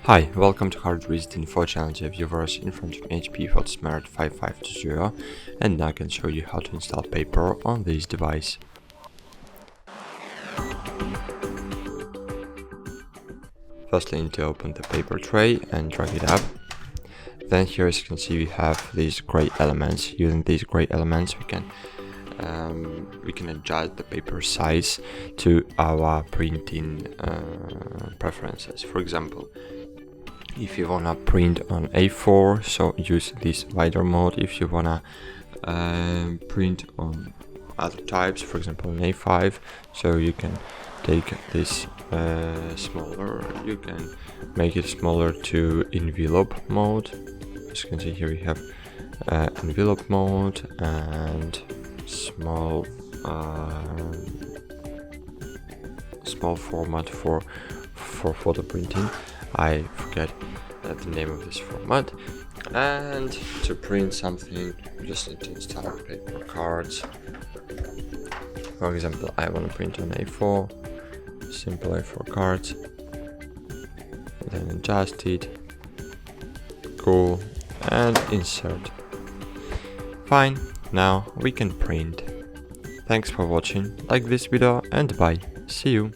Hi, welcome to HardReset.Info challenge viewers in front of HP Photosmart 5520, and now I can show you how to install paper on this device. Firstly, you need to open the paper tray and drag it up. Then here, as you can see, we have these gray elements. Using these gray elements, we can adjust the paper size to our printing preferences. For example, if you wanna print on A4, so use this wider mode. If you wanna print on other types, for example on A5, so you can take this smaller. You can make it smaller to envelope mode. As you can see here, we have envelope mode and small format for photo printing. I forget the name of this format. And to print something, you just need to install paper cards. For example, I want to print on A4, simple A4 cards, and then adjust it, go and insert. Fine, now we can print. Thanks for watching, like this video and bye, see you.